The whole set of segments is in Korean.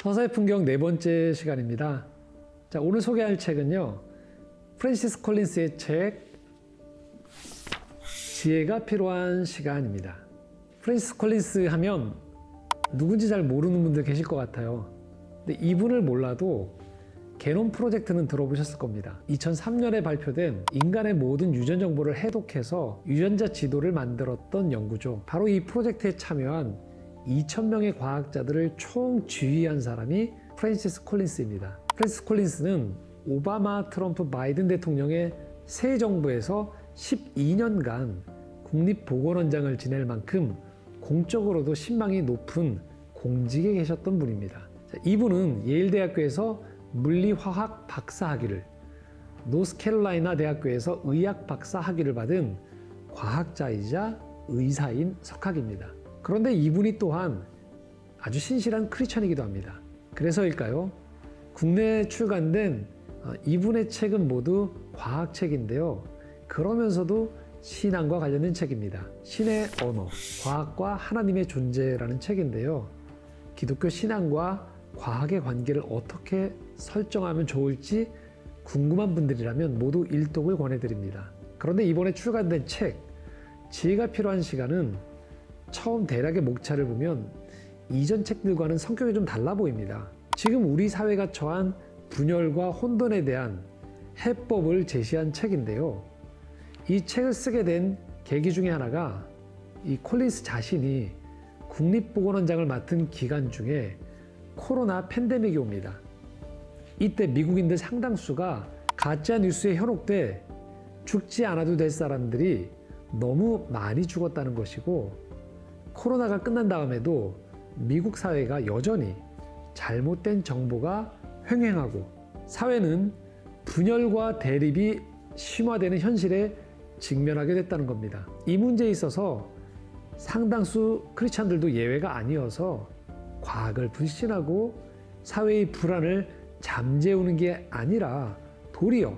서사의 풍경 네 번째 시간입니다. 자, 오늘 소개할 책은요, 프랜시스 콜린스의 책 지혜가 필요한 시간입니다. 프랜시스 콜린스 하면 누군지 잘 모르는 분들 계실 것 같아요. 근데 이분을 몰라도 게놈 프로젝트는 들어보셨을 겁니다. 2003년에 발표된 인간의 모든 유전 정보를 해독해서 유전자 지도를 만들었던 연구죠. 바로 이 프로젝트에 참여한 2,000명의 과학자들을 총 지휘한 사람이 프랜시스 콜린스입니다. 프랜시스 콜린스는 오바마, 트럼프, 바이든 대통령의 새 정부에서 12년간 국립보건원장을 지낼 만큼 공적으로도 신망이 높은 공직에 계셨던 분입니다. 이분은 예일대학교에서 물리화학 박사 학위를, 노스캐롤라이나 대학교에서 의학 박사 학위를 받은 과학자이자 의사인 석학입니다. 그런데 이분이 또한 아주 신실한 크리스천이기도 합니다. 그래서일까요? 국내에 출간된 이분의 책은 모두 과학책인데요. 그러면서도 신앙과 관련된 책입니다. 신의 언어, 과학과 하나님의 존재라는 책인데요. 기독교 신앙과 과학의 관계를 어떻게 설정하면 좋을지 궁금한 분들이라면 모두 일독을 권해드립니다. 그런데 이번에 출간된 책, 지혜가 필요한 시간은 처음 대략의 목차를 보면 이전 책들과는 성격이 좀 달라 보입니다. 지금 우리 사회가 처한 분열과 혼돈에 대한 해법을 제시한 책인데요. 이 책을 쓰게 된 계기 중에 하나가 이 콜린스 자신이 국립보건원장을 맡은 기간 중에 코로나 팬데믹이 옵니다. 이때 미국인들 상당수가 가짜 뉴스에 현혹돼 죽지 않아도 될 사람들이 너무 많이 죽었다는 것이고, 코로나가 끝난 다음에도 미국 사회가 여전히 잘못된 정보가 횡행하고 사회는 분열과 대립이 심화되는 현실에 직면하게 됐다는 겁니다. 이 문제에 있어서 상당수 크리스찬들도 예외가 아니어서 과학을 불신하고 사회의 불안을 잠재우는 게 아니라 도리어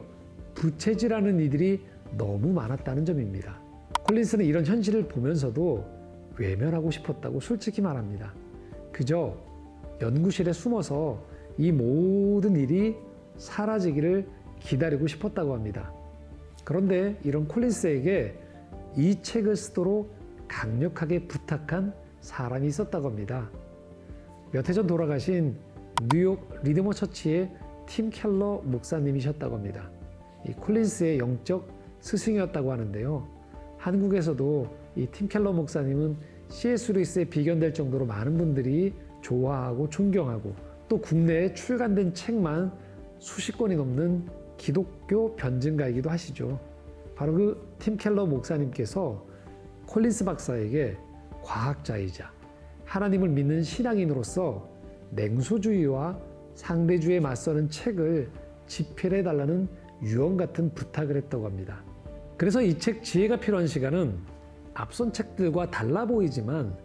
부채질하는 이들이 너무 많았다는 점입니다. 콜린스는 이런 현실을 보면서도 외면하고 싶었다고 솔직히 말합니다. 그저 연구실에 숨어서 이 모든 일이 사라지기를 기다리고 싶었다고 합니다. 그런데 이런 콜린스에게 이 책을 쓰도록 강력하게 부탁한 사람이 있었다고 합니다. 몇 해 전 돌아가신 뉴욕 리드머 처치의 팀 켈러 목사님이셨다고 합니다. 이 콜린스의 영적 스승이었다고 하는데요. 한국에서도 이 팀 켈러 목사님은 C.S. 루이스에 비견될 정도로 많은 분들이 좋아하고 존경하고, 또 국내에 출간된 책만 수십 권이 넘는 기독교 변증가이기도 하시죠. 바로 그 팀 켈러 목사님께서 콜린스 박사에게 과학자이자 하나님을 믿는 신앙인으로서 냉소주의와 상대주의에 맞서는 책을 집필해달라는 유언 같은 부탁을 했다고 합니다. 그래서 이 책 지혜가 필요한 시간은 앞선 책들과 달라 보이지만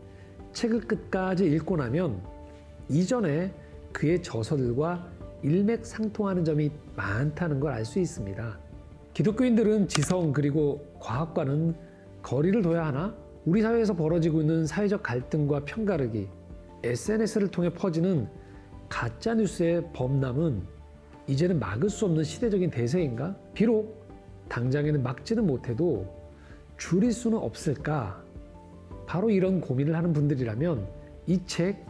책을 끝까지 읽고 나면 이전에 그의 저서들과 일맥상통하는 점이 많다는 걸 알 수 있습니다. 기독교인들은 지성 그리고 과학과는 거리를 둬야 하나? 우리 사회에서 벌어지고 있는 사회적 갈등과 편가르기, SNS를 통해 퍼지는 가짜뉴스의 범람은 이제는 막을 수 없는 시대적인 대세인가? 비록 당장에는 막지는 못해도 줄일 수는 없을까? 바로 이런 고민을 하는 분들이라면 이 책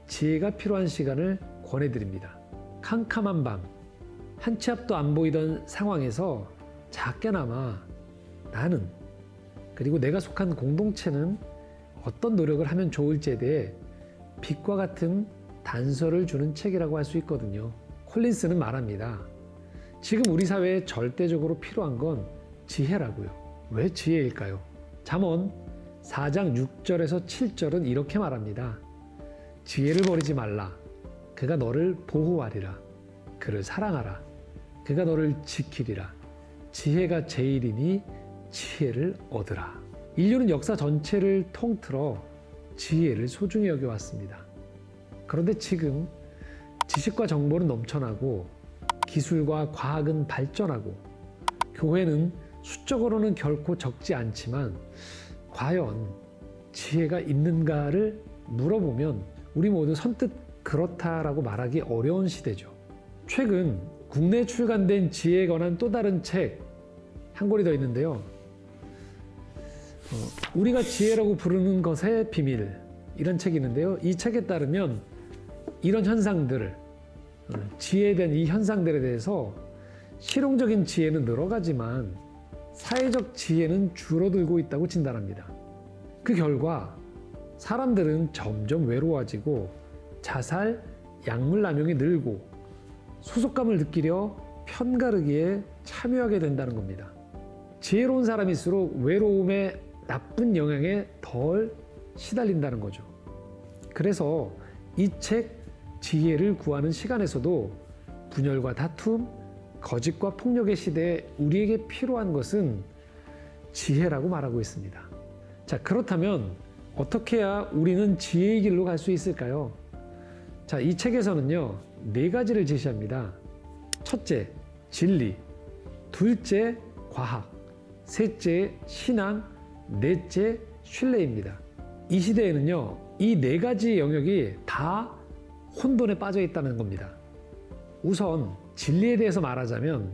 지혜가 필요한 시간을 권해드립니다. 캄캄한 밤, 한 치 앞도 안 보이던 상황에서 작게나마 나는, 그리고 내가 속한 공동체는 어떤 노력을 하면 좋을지에 대해 빛과 같은 단서를 주는 책이라고 할 수 있거든요. 콜린스는 말합니다. 지금 우리 사회에 절대적으로 필요한 건 지혜라고요. 왜 지혜일까요? 잠언 4장 6절에서 7절은 이렇게 말합니다. 지혜를 버리지 말라. 그가 너를 보호하리라. 그를 사랑하라. 그가 너를 지키리라. 지혜가 제일이니 지혜를 얻으라. 인류는 역사 전체를 통틀어 지혜를 소중히 여겨왔습니다. 그런데 지금 지식과 정보는 넘쳐나고 기술과 과학은 발전하고 교회는 수적으로는 결코 적지 않지만 과연 지혜가 있는가를 물어보면 우리 모두 선뜻 그렇다라고 말하기 어려운 시대죠. 최근 국내 출간된 지혜에 관한 또 다른 책 한 권이 더 있는데요. 우리가 지혜라고 부르는 것의 비밀, 이런 책이 있는데요. 이 책에 따르면 이런 현상들을, 지혜에 대한 이 현상들에 대해서 실용적인 지혜는 늘어가지만 사회적 지혜는 줄어들고 있다고 진단합니다. 그 결과 사람들은 점점 외로워지고 자살, 약물 남용이 늘고 소속감을 느끼려 편가르기에 참여하게 된다는 겁니다. 지혜로운 사람일수록 외로움의 나쁜 영향에 덜 시달린다는 거죠. 그래서 이 책 지혜를 구하는 시간에서도 분열과 다툼, 거짓과 폭력의 시대에 우리에게 필요한 것은 지혜라고 말하고 있습니다. 자, 그렇다면 어떻게 해야 우리는 지혜의 길로 갈 수 있을까요? 자, 이 책에서는요, 4가지를 제시합니다. 첫째, 진리. 둘째, 과학. 셋째, 신앙. 넷째, 신뢰입니다. 이 시대에는요, 이 4가지 영역이 다 혼돈에 빠져 있다는 겁니다. 우선 진리에 대해서 말하자면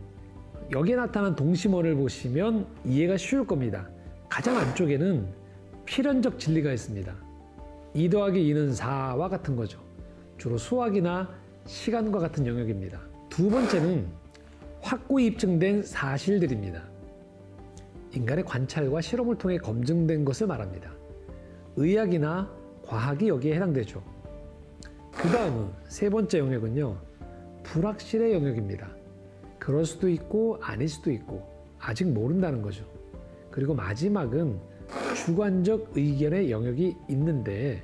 여기에 나타난 동심원을 보시면 이해가 쉬울 겁니다. 가장 안쪽에는 필연적 진리가 있습니다. 2 더하기 2는 4와 같은 거죠. 주로 수학이나 시간과 같은 영역입니다. 두 번째는 확고히 입증된 사실들입니다. 인간의 관찰과 실험을 통해 검증된 것을 말합니다. 의학이나 과학이 여기에 해당되죠. 그 다음 세 번째 영역은요, 불확실의 영역입니다. 그럴 수도 있고 아닐 수도 있고 아직 모른다는 거죠. 그리고 마지막은 주관적 의견의 영역이 있는데,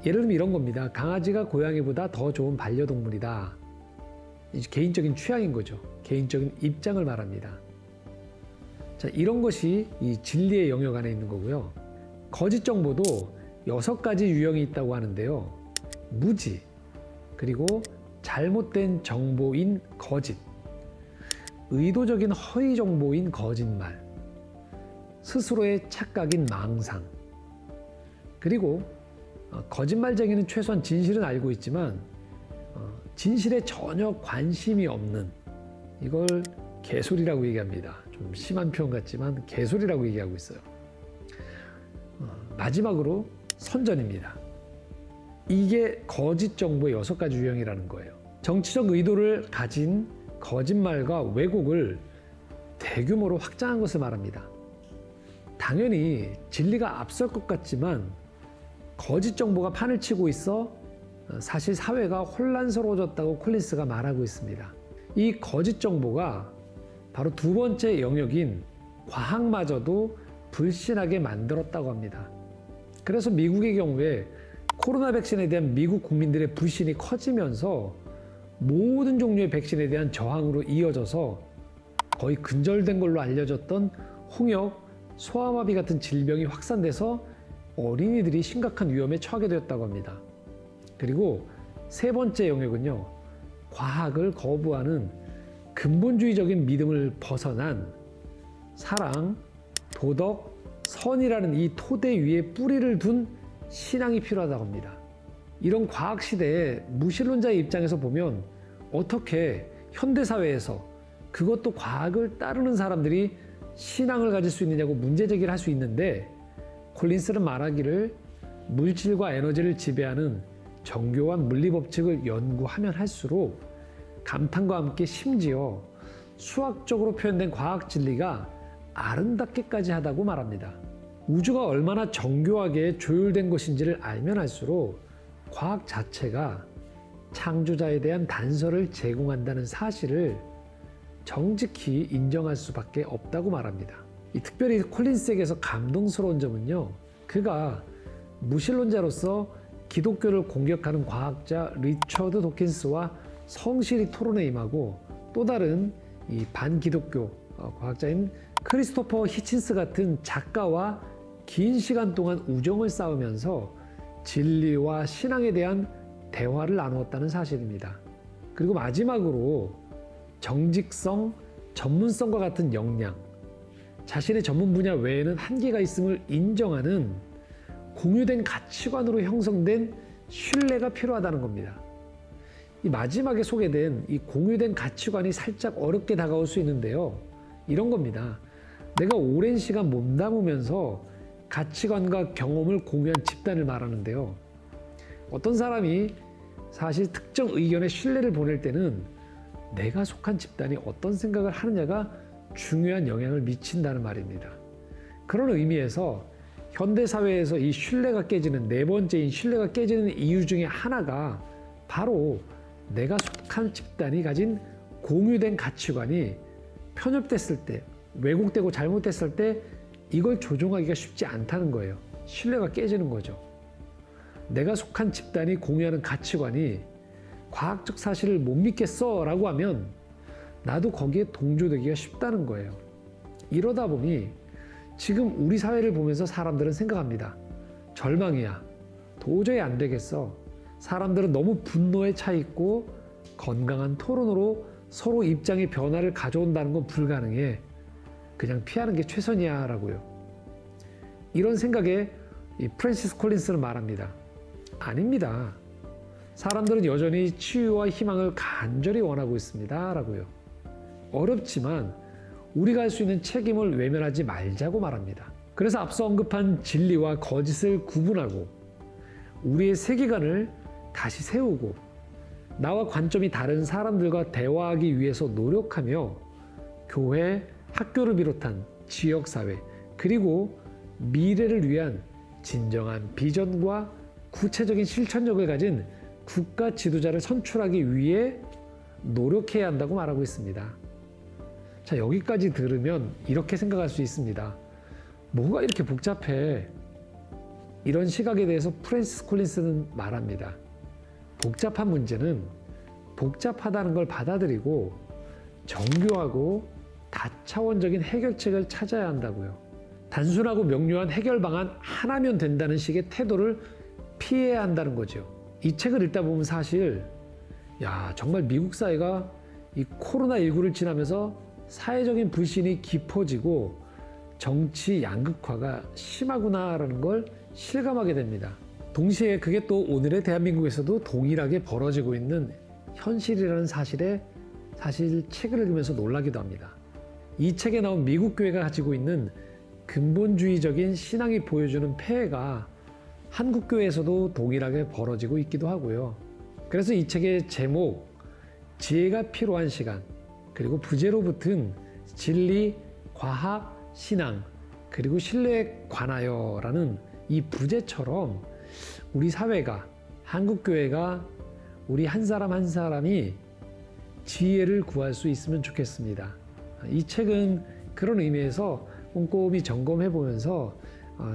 예를 들면 이런 겁니다. 강아지가 고양이보다 더 좋은 반려동물이다. 개인적인 취향인 거죠. 개인적인 입장을 말합니다. 자, 이런 것이 이 진리의 영역 안에 있는 거고요. 거짓 정보도 6가지 유형이 있다고 하는데요. 무지, 그리고 잘못된 정보인 거짓, 의도적인 허위 정보인 거짓말, 스스로의 착각인 망상, 그리고 거짓말쟁이는 최소한 진실은 알고 있지만 진실에 전혀 관심이 없는, 이걸 개소리라고 얘기합니다. 좀 심한 표현 같지만 개소리라고 얘기하고 있어요. 마지막으로 선전입니다. 이게 거짓 정보의 6가지 유형이라는 거예요. 정치적 의도를 가진 거짓말과 왜곡을 대규모로 확장한 것을 말합니다. 당연히 진리가 앞설 것 같지만 거짓 정보가 판을 치고 있어 사실 사회가 혼란스러워졌다고 콜린스가 말하고 있습니다. 이 거짓 정보가 바로 두 번째 영역인 과학마저도 불신하게 만들었다고 합니다. 그래서 미국의 경우에 코로나 백신에 대한 미국 국민들의 불신이 커지면서 모든 종류의 백신에 대한 저항으로 이어져서 거의 근절된 걸로 알려졌던 홍역, 소아마비 같은 질병이 확산돼서 어린이들이 심각한 위험에 처하게 되었다고 합니다. 그리고 세 번째 영역은요, 과학을 거부하는 근본주의적인 믿음을 벗어난 사랑, 도덕, 선이라는 이 토대 위에 뿌리를 둔 신앙이 필요하다고 합니다. 이런 과학 시대에 무신론자의 입장에서 보면 어떻게 현대사회에서, 그것도 과학을 따르는 사람들이 신앙을 가질 수 있느냐고 문제제기를 할 수 있는데, 콜린스는 말하기를 물질과 에너지를 지배하는 정교한 물리법칙을 연구하면 할수록 감탄과 함께 심지어 수학적으로 표현된 과학 진리가 아름답게까지 하다고 말합니다. 우주가 얼마나 정교하게 조율된 것인지를 알면 알수록 과학 자체가 창조자에 대한 단서를 제공한다는 사실을 정직히 인정할 수밖에 없다고 말합니다. 특별히 콜린스에게서 감동스러운 점은요, 그가 무신론자로서 기독교를 공격하는 과학자 리처드 도킨스와 성실히 토론에 임하고, 또 다른 이 반기독교 과학자인 크리스토퍼 히친스 같은 작가와 긴 시간 동안 우정을 쌓으면서 진리와 신앙에 대한 대화를 나누었다는 사실입니다. 그리고 마지막으로 정직성, 전문성과 같은 역량, 자신의 전문 분야 외에는 한계가 있음을 인정하는 공유된 가치관으로 형성된 신뢰가 필요하다는 겁니다. 이 마지막에 소개된 이 공유된 가치관이 살짝 어렵게 다가올 수 있는데요. 이런 겁니다. 내가 오랜 시간 몸담으면서 가치관과 경험을 공유한 집단을 말하는데요. 어떤 사람이 사실 특정 의견에 신뢰를 보낼 때는 내가 속한 집단이 어떤 생각을 하느냐가 중요한 영향을 미친다는 말입니다. 그런 의미에서 현대사회에서 이 신뢰가 깨지는 네 번째인 신뢰가 깨지는 이유 중에 하나가 바로 내가 속한 집단이 가진 공유된 가치관이 편협됐을 때, 왜곡되고 잘못됐을 때 이걸 조종하기가 쉽지 않다는 거예요. 신뢰가 깨지는 거죠. 내가 속한 집단이 공유하는 가치관이 과학적 사실을 못 믿겠어 라고 하면 나도 거기에 동조되기가 쉽다는 거예요. 이러다 보니 지금 우리 사회를 보면서 사람들은 생각합니다. 절망이야. 도저히 안 되겠어. 사람들은 너무 분노에 차 있고 건강한 토론으로 서로 입장의 변화를 가져온다는 건 불가능해. 그냥 피하는 게 최선이야 라고요. 이런 생각에 이 프랜시스 콜린스는 말합니다. 아닙니다. 사람들은 여전히 치유와 희망을 간절히 원하고 있습니다 라고요. 어렵지만 우리가 할 수 있는 책임을 외면하지 말자고 말합니다. 그래서 앞서 언급한 진리와 거짓을 구분하고 우리의 세계관을 다시 세우고 나와 관점이 다른 사람들과 대화하기 위해서 노력하며 교회, 학교를 비롯한 지역사회 그리고 미래를 위한 진정한 비전과 구체적인 실천력을 가진 국가 지도자를 선출하기 위해 노력해야 한다고 말하고 있습니다. 자, 여기까지 들으면 이렇게 생각할 수 있습니다. 뭐가 이렇게 복잡해? 이런 시각에 대해서 프랜시스 콜린스는 말합니다. 복잡한 문제는 복잡하다는 걸 받아들이고 정교하고 다차원적인 해결책을 찾아야 한다고요. 단순하고 명료한 해결 방안 하나면 된다는 식의 태도를 피해야 한다는 거죠. 이 책을 읽다 보면 사실 정말 미국 사회가 이 코로나19를 지나면서 사회적인 불신이 깊어지고 정치 양극화가 심하구나라는 걸 실감하게 됩니다. 동시에 그게 또 오늘의 대한민국에서도 동일하게 벌어지고 있는 현실이라는 사실에 사실 책을 읽으면서 놀라기도 합니다. 이 책에 나온 미국 교회가 가지고 있는 근본주의적인 신앙이 보여주는 폐해가 한국 교회에서도 동일하게 벌어지고 있기도 하고요. 그래서 이 책의 제목 지혜가 필요한 시간 그리고 부제로 붙은 진리, 과학, 신앙 그리고 신뢰에 관하여라는 이 부제처럼 우리 사회가 한국교회가 우리 한 사람 한 사람이 지혜를 구할 수 있으면 좋겠습니다. 이 책은 그런 의미에서 꼼꼼히 점검해 보면서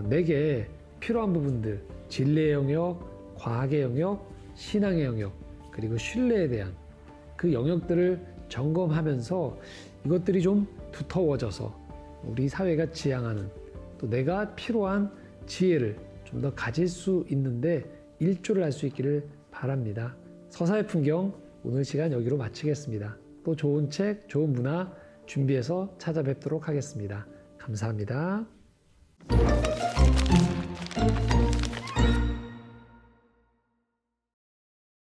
내게 필요한 부분들 진리의 영역, 과학의 영역, 신앙의 영역 그리고 신뢰에 대한 그 영역들을 점검하면서 이것들이 좀 두터워져서 우리 사회가 지향하는 또 내가 필요한 지혜를 좀 더 가질 수 있는데 일조를 할 수 있기를 바랍니다. 서사의 풍경 오늘 시간 여기로 마치겠습니다. 또 좋은 책, 좋은 문화 준비해서 찾아뵙도록 하겠습니다. 감사합니다.